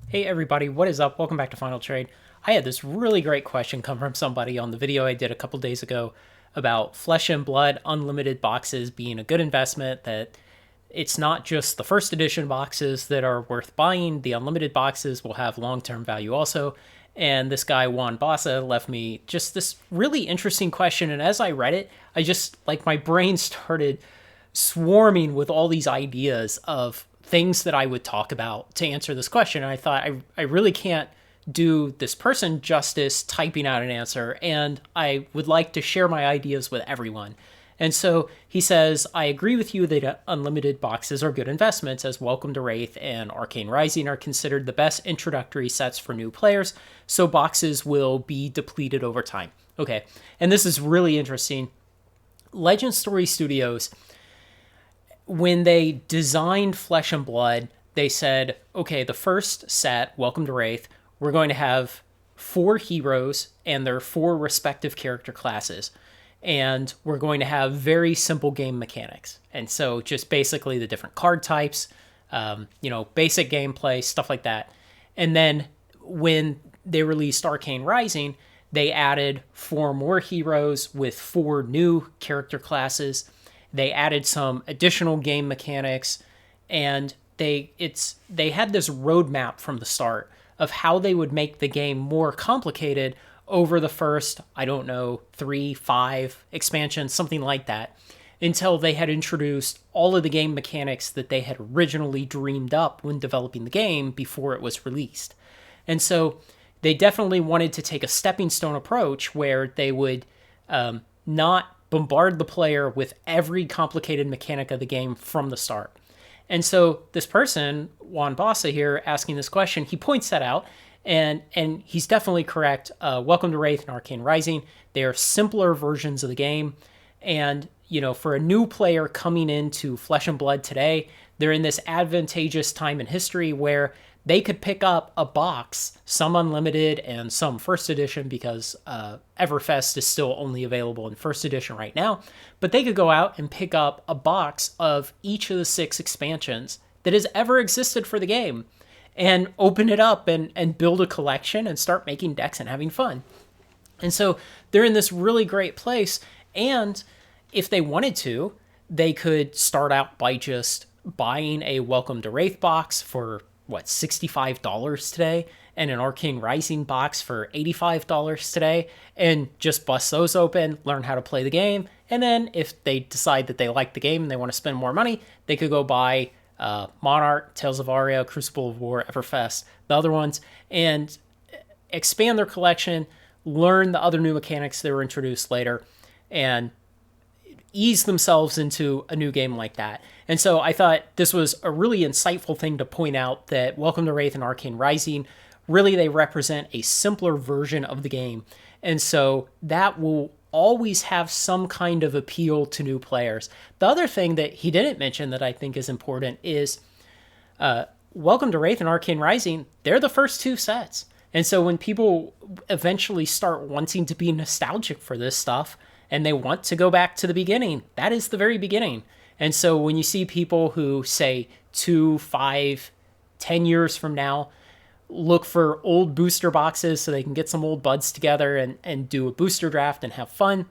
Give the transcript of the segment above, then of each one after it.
Hey everybody, what is up? Welcome back to Final Trade. I had this really great question come from somebody on the video I did a couple days ago about Flesh and Blood Unlimited boxes being a good investment, that it's not just the first edition boxes that are worth buying, the unlimited boxes will have long-term value also. And this guy, Juan Bassa, left me just this really interesting question. And as I read it, I just, like, my brain started swarming with all these ideas of things that I would talk about to answer this question. And I thought, I really can't do this person justice typing out an answer, and I would like to share my ideas with everyone. And so he says, I agree with you that unlimited boxes are good investments, as Welcome to Wraith and Arcane Rising are considered the best introductory sets for new players, so boxes will be depleted over time. Okay, and this is really interesting. Legend Story Studios, when they designed Flesh and Blood, they said, okay, the first set, Welcome to Wraith, we're going to have 4 heroes and their 4 respective character classes. And we're going to have very simple game mechanics. And so just basically the different card types, basic gameplay, stuff like that. And then when they released Arcane Rising, they added 4 more heroes with 4 new character classes. They added some additional game mechanics, and they had this roadmap from the start of how they would make the game more complicated over the first, 3, 5 expansions, something like that, until they had introduced all of the game mechanics that they had originally dreamed up when developing the game before it was released. And so they definitely wanted to take a stepping stone approach where they would not bombard the player with every complicated mechanic of the game from the start. And so this person, Juan Bassa here, asking this question, he points that out, and he's definitely correct. Welcome to Wraith and Arcane Rising, they are simpler versions of the game. And, for a new player coming into Flesh and Blood today, they're in this advantageous time in history where they could pick up a box, some unlimited and some first edition, because Everfest is still only available in first edition right now. But they could go out and pick up a box of each of the 6 expansions that has ever existed for the game and open it up and build a collection and start making decks and having fun. And so they're in this really great place. And if they wanted to, they could start out by just buying a Welcome to Wraith box for $65 today, and an Arcane Rising box for $85 today, and just bust those open, learn how to play the game, and then if they decide that they like the game and they want to spend more money, they could go buy Monarch, Tales of Aria, Crucible of War, Everfest, the other ones, and expand their collection, learn the other new mechanics that were introduced later, and ease themselves into a new game like that. And so I thought this was a really insightful thing to point out, that Welcome to Wraith and Arcane Rising, really they represent a simpler version of the game. And so that will always have some kind of appeal to new players. The other thing that he didn't mention that I think is important is Welcome to Wraith and Arcane Rising, they're the first 2 sets. And so when people eventually start wanting to be nostalgic for this stuff, and they want to go back to the beginning, that is the very beginning. And so when you see people who say 2, 5, 10 years from now, look for old booster boxes so they can get some old buds together and do a booster draft and have fun,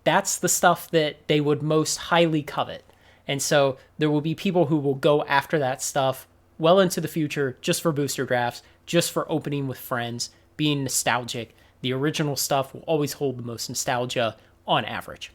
that's the stuff that they would most highly covet. And so there will be people who will go after that stuff well into the future just for booster drafts, just for opening with friends, being nostalgic. The original stuff will always hold the most nostalgia on average.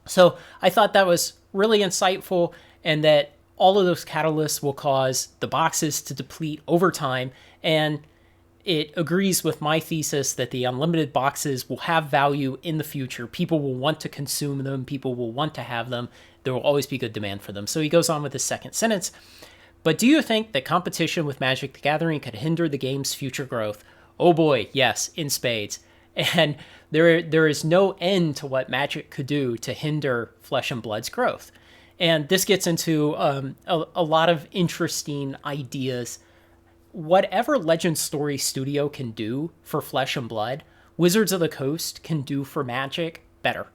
So I thought that was really insightful, and that all of those catalysts will cause the boxes to deplete over time. And it agrees with my thesis that the unlimited boxes will have value in the future. People will want to consume them. People will want to have them. There will always be good demand for them. So he goes on with his second sentence. But do you think that competition with Magic the Gathering could hinder the game's future growth? Oh boy, yes, in spades. And there is no end to what Magic could do to hinder Flesh and Blood's growth. And this gets into a lot of interesting ideas. Whatever Legend Story Studio can do for Flesh and Blood, Wizards of the Coast can do for Magic better.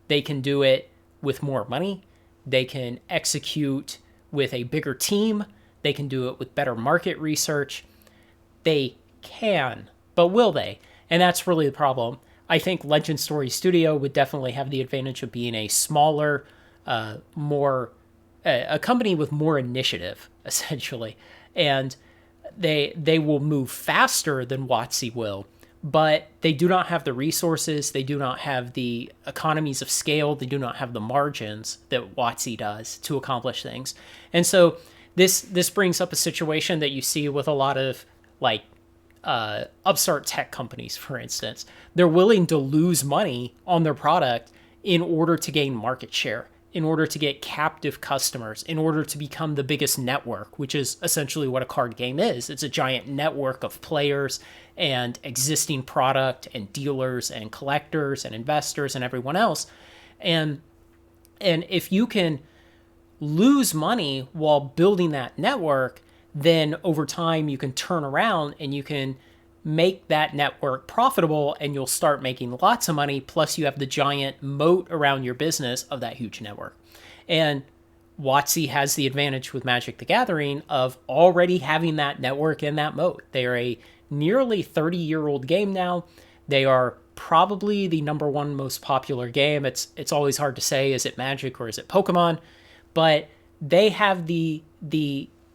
They can do it with more money. They can execute with a bigger team. They can do it with better market research. They can, but will they? And that's really the problem. I think Legend Story Studio would definitely have the advantage of being a smaller, more a company with more initiative, essentially, and they will move faster than WotC will, but they do not have the resources, they do not have the economies of scale, they do not have the margins that WotC does to accomplish things. And so this brings up a situation that you see with a lot of like upstart tech companies, for instance. They're willing to lose money on their product in order to gain market share, in order to get captive customers, in order to become the biggest network, which is essentially what a card game is. It's a giant network of players and existing product and dealers and collectors and investors and everyone else. And if you can lose money while building that network, then over time you can turn around and you can make that network profitable and you'll start making lots of money. Plus you have the giant moat around your business of that huge network. And WotC has the advantage with Magic the Gathering of already having that network and that moat. They are a nearly 30-year-old game now. They are probably the number one most popular game. It's always hard to say, is it Magic or is it Pokemon? But they have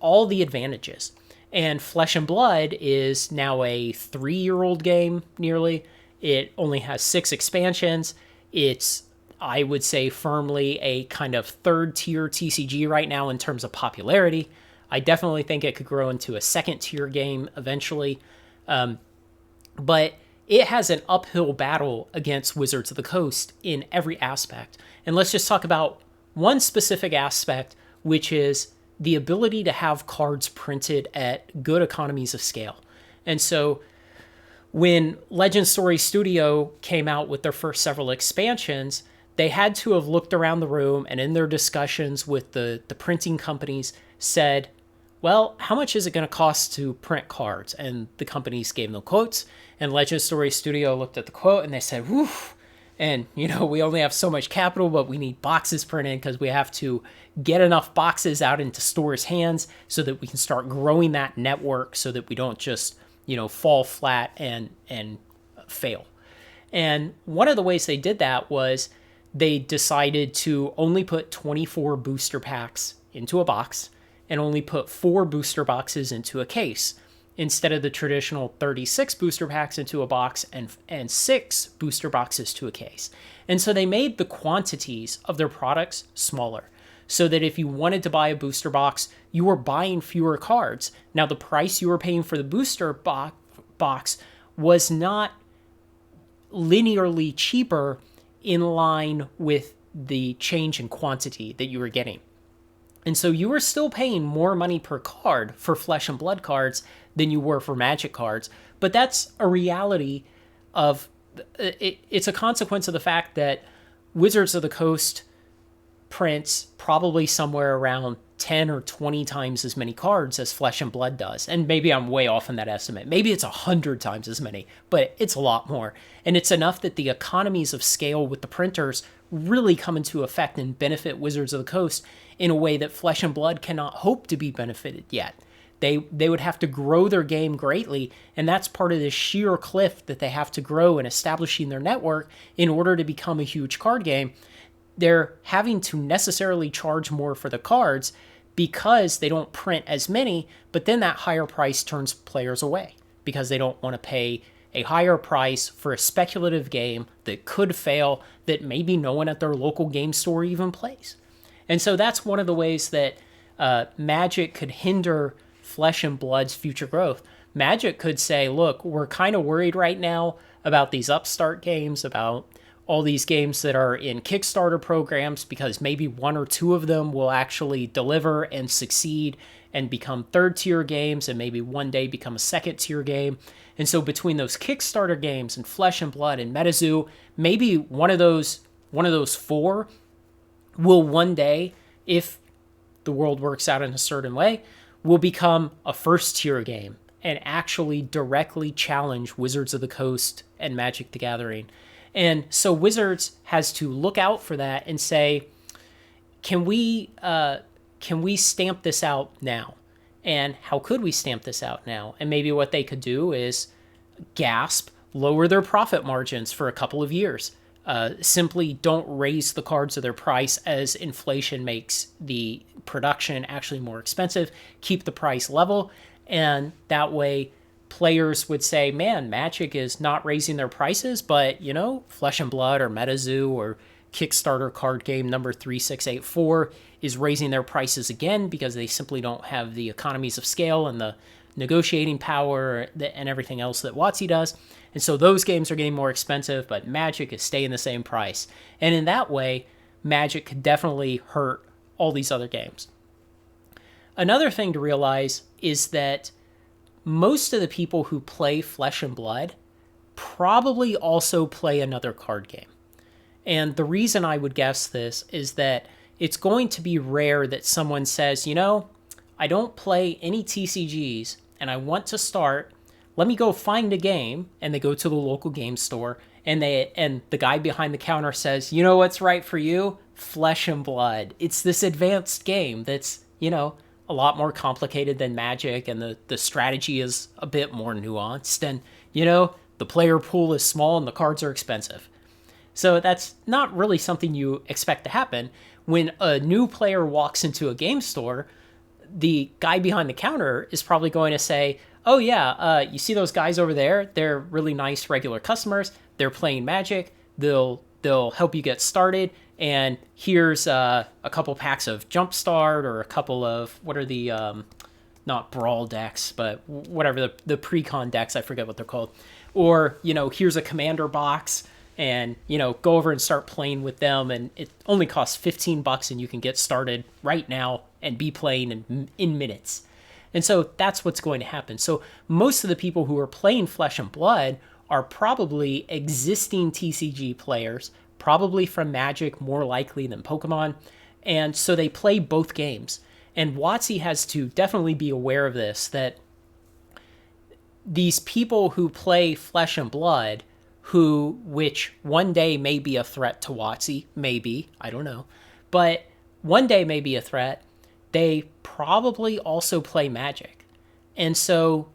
all the advantages. And Flesh and Blood is now a 3-year-old game, nearly. It only has 6 expansions. It's, I would say, firmly a kind of third-tier TCG right now in terms of popularity. I definitely think it could grow into a second-tier game eventually. But it has an uphill battle against Wizards of the Coast in every aspect. And let's just talk about one specific aspect, which is the ability to have cards printed at good economies of scale. And so when Legend Story Studio came out with their first several expansions, they had to have looked around the room and in their discussions with the printing companies said, well, how much is it going to cost to print cards? And the companies gave them quotes, and Legend Story Studio looked at the quote and they said, whew, and, we only have so much capital, but we need boxes printed because we have to get enough boxes out into stores' hands so that we can start growing that network so that we don't just, fall flat and fail. And one of the ways they did that was they decided to only put 24 booster packs into a box and only put 4 booster boxes into a case, instead of the traditional 36 booster packs into a box and 6 booster boxes to a case. And so they made the quantities of their products smaller, so that if you wanted to buy a booster box, you were buying fewer cards. Now, the price you were paying for the booster box was not linearly cheaper in line with the change in quantity that you were getting. And so you were still paying more money per card for Flesh and Blood cards than you were for Magic cards. But that's a reality of it. It's a consequence of the fact that Wizards of the Coast prints probably somewhere around 10 or 20 times as many cards as Flesh and Blood does. And maybe I'm way off in that estimate. Maybe it's 100 times as many, but it's a lot more. And it's enough that the economies of scale with the printers really come into effect and benefit Wizards of the Coast in a way that Flesh and Blood cannot hope to be benefited yet. They would have to grow their game greatly, and that's part of the sheer cliff that they have to grow in establishing their network in order to become a huge card game. They're having to necessarily charge more for the cards because they don't print as many, but then that higher price turns players away because they don't want to pay a higher price for a speculative game that could fail, that maybe no one at their local game store even plays. And so that's one of the ways that Magic could hinder Flesh and Blood's future growth. Magic could say, look, we're kind of worried right now about these upstart games, about all these games that are in Kickstarter programs, because maybe 1 or 2 of them will actually deliver and succeed and become third-tier games and maybe one day become a second-tier game. And so between those Kickstarter games and Flesh and Blood and MetaZoo, maybe one of those 4 will one day, if the world works out in a certain way, will become a first-tier game and actually directly challenge Wizards of the Coast and Magic the Gathering. And so Wizards has to look out for that and say, can we stamp this out now? And how could we stamp this out now? And maybe what they could do is gasp, lower their profit margins for a couple of years. Simply don't raise the cards of their price as inflation makes the production actually more expensive. Keep the price level. And that way, players would say, man, Magic is not raising their prices, but, Flesh and Blood or MetaZoo or Kickstarter card game number 3684 is raising their prices again because they simply don't have the economies of scale and the negotiating power and everything else that WotC does. And so those games are getting more expensive, but Magic is staying the same price. And in that way, Magic could definitely hurt all these other games. Another thing to realize is that most of the people who play Flesh and Blood probably also play another card game. And the reason I would guess this is that it's going to be rare that someone says, I don't play any TCGs and I want to start. Let me go find a game. And they go to the local game store and the guy behind the counter says, you know what's right for you? Flesh and Blood. It's this advanced game that's, a lot more complicated than Magic, and the strategy is a bit more nuanced, and, the player pool is small and the cards are expensive. So that's not really something you expect to happen. When a new player walks into a game store, the guy behind the counter is probably going to say, oh yeah, you see those guys over there? They're really nice regular customers. They're playing Magic. They'll help you get started. And here's a couple packs of Jumpstart or a couple of, what are the, not Brawl decks, but whatever, the pre-con decks, I forget what they're called. Or, here's a Commander box, and, go over and start playing with them. And it only costs $15 and you can get started right now and be playing in minutes. And so that's what's going to happen. So most of the people who are playing Flesh and Blood are probably existing TCG players, probably from Magic more likely than Pokemon. And so they play both games. And WotC has to definitely be aware of this, that these people who play Flesh and Blood, which one day may be a threat to WotC, maybe, I don't know, but one day may be a threat, they probably also play Magic. And so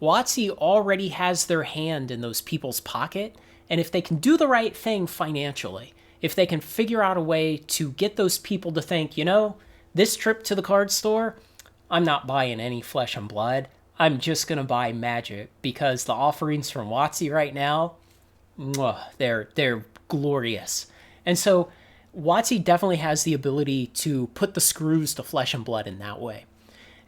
WotC already has their hand in those people's pocket. And if they can do the right thing financially, if they can figure out a way to get those people to think, this trip to the card store, I'm not buying any Flesh and Blood. I'm just going to buy Magic because the offerings from WotC right now, they're glorious. And so WotC definitely has the ability to put the screws to Flesh and Blood in that way.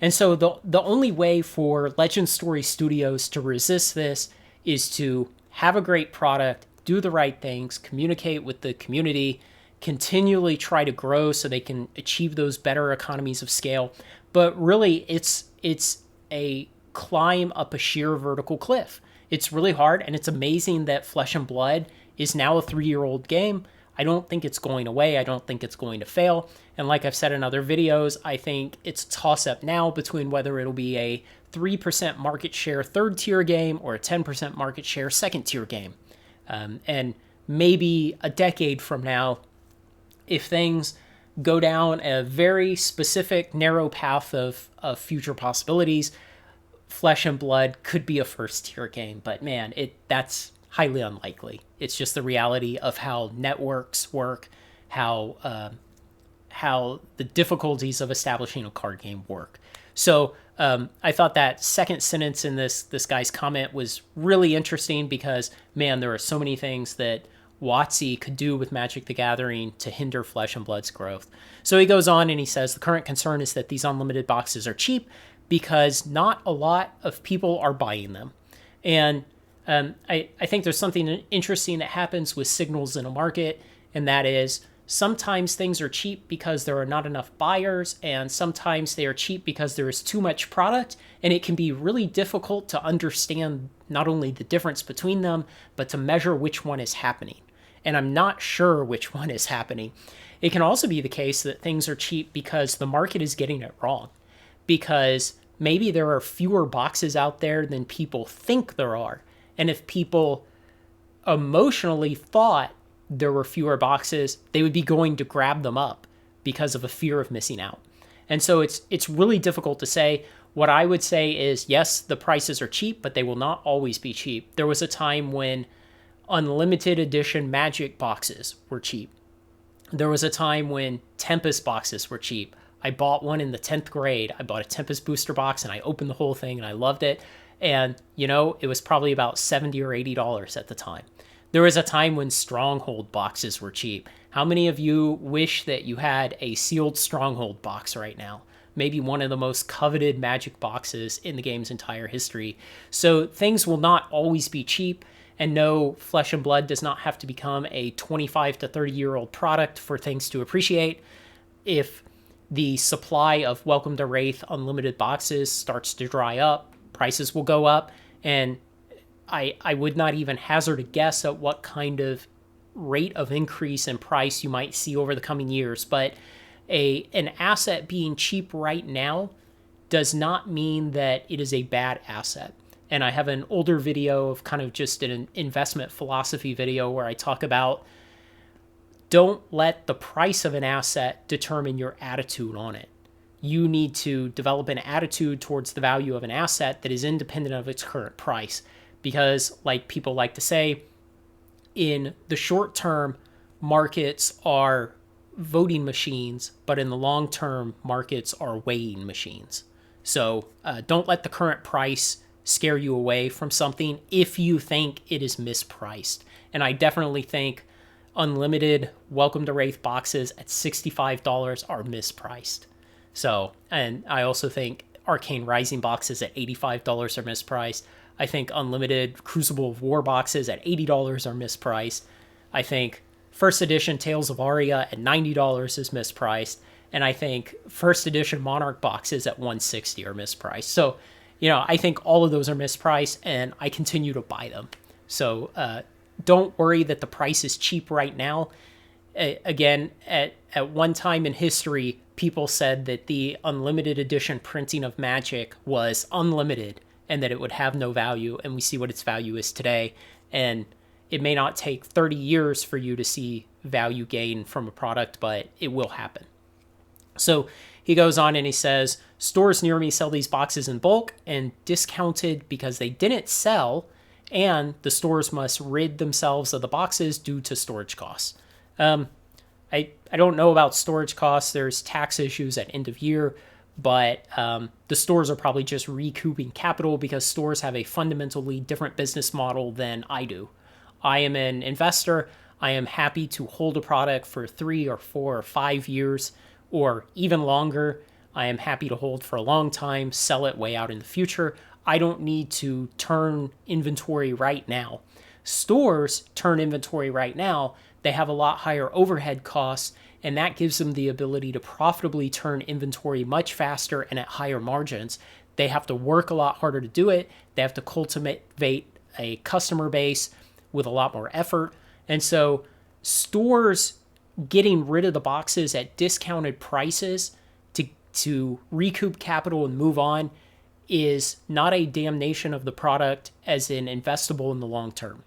And so the only way for Legend Story Studios to resist this is to have a great product, do the right things, communicate with the community, continually try to grow so they can achieve those better economies of scale. But really, it's a climb up a sheer vertical cliff. It's really hard, and it's amazing that Flesh and Blood is now a 3-year-old game. I don't think it's going away. I don't think it's going to fail. And like I've said in other videos, I think it's a toss-up now between whether it'll be a 3% market share third-tier game or a 10% market share second-tier game. And maybe a decade from now, if things go down a very specific, narrow path of future possibilities, Flesh and Blood could be a first-tier game. But man, that's highly unlikely. It's just the reality of how networks work, how the difficulties of establishing a card game work. So I thought that second sentence in this guy's comment was really interesting because, man, there are so many things that WotC could do with Magic the Gathering to hinder Flesh and Blood's growth. So he goes on and he says, the current concern is that these unlimited boxes are cheap because not a lot of people are buying them. And I think there's something interesting that happens with signals in a market, and that is sometimes things are cheap because there are not enough buyers, and sometimes they are cheap because there is too much product, and it can be really difficult to understand not only the difference between them, but to measure which one is happening. And I'm not sure which one is happening. It can also be the case that things are cheap because the market is getting it wrong, because maybe there are fewer boxes out there than people think there are. And if people emotionally thought there were fewer boxes, they would be going to grab them up because of a fear of missing out. And so it's really difficult to say What I would say is, yes, the prices are cheap, but they will not always be cheap. There was a time when unlimited edition Magic boxes were cheap. There was a time when Tempest boxes were cheap. I bought one in the 10th grade. I bought a Tempest booster box and I opened the whole thing and I loved it. And, it was probably about $70 or $80 at the time. There was a time when Stronghold boxes were cheap. How many of you wish that you had a sealed Stronghold box right now? Maybe one of the most coveted Magic boxes in the game's entire history. So things will not always be cheap. And no, Flesh and Blood does not have to become a 25 to 30-year-old product for things to appreciate. If the supply of Welcome to Rathe unlimited boxes starts to dry up, prices will go up. And I would not even hazard a guess at what kind of rate of increase in price you might see over the coming years. But an asset being cheap right now does not mean that it is a bad asset. And I have an older video of kind of just an investment philosophy video where I talk about don't let the price of an asset determine your attitude on it. You need to develop an attitude towards the value of an asset that is independent of its current price. Because, like people like to say, in the short term, markets are voting machines, but in the long term, markets are weighing machines. So don't let the current price scare you away from something if you think it is mispriced. And I definitely think unlimited Welcome to Rathe boxes at $65 are mispriced. So, and I also think Arcane Rising boxes at $85 are mispriced. I think unlimited Crucible of War boxes at $80 are mispriced. I think first edition Tales of Aria at $90 is mispriced. And I think first edition Monarch boxes at $160 are mispriced. So, I think all of those are mispriced and I continue to buy them. So don't worry that the price is cheap right now. Again, at one time in history, people said that the unlimited edition printing of Magic was unlimited and that it would have no value, and we see what its value is today. And it may not take 30 years for you to see value gain from a product, but it will happen. So he goes on and he says, stores near me sell these boxes in bulk and discounted because they didn't sell, and the stores must rid themselves of the boxes due to storage costs. I don't know about storage costs. There's tax issues at end of year, but the stores are probably just recouping capital because stores have a fundamentally different business model than I do. I am an investor. I am happy to hold a product for 3 or 4 or 5 years or even longer. I am happy to hold for a long time, sell it way out in the future. I don't need to turn inventory right now. Stores turn inventory right now. They have a lot higher overhead costs, and that gives them the ability to profitably turn inventory much faster and at higher margins. They have to work a lot harder to do it. They have to cultivate a customer base with a lot more effort. And so stores getting rid of the boxes at discounted prices to recoup capital and move on is not a damnation of the product as an investable in the long term.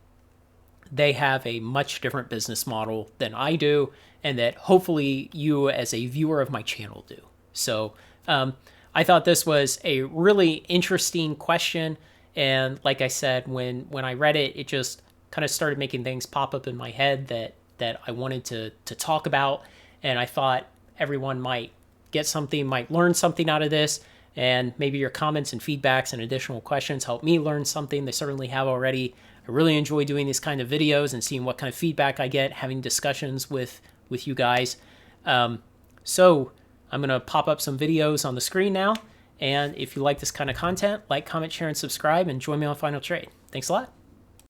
They have a much different business model than I do, and that hopefully you as a viewer of my channel do. So I thought this was a really interesting question. And like I said, when I read it, it just kind of started making things pop up in my head that I wanted to talk about. And I thought everyone might get something, might learn something out of this. And maybe your comments and feedbacks and additional questions help me learn something. They certainly have already. I really enjoy doing these kind of videos and seeing what kind of feedback I get, having discussions with you guys. So I'm going to pop up some videos on the screen now. And if you like this kind of content, like, comment, share, and subscribe, and join me on Final Trade. Thanks a lot.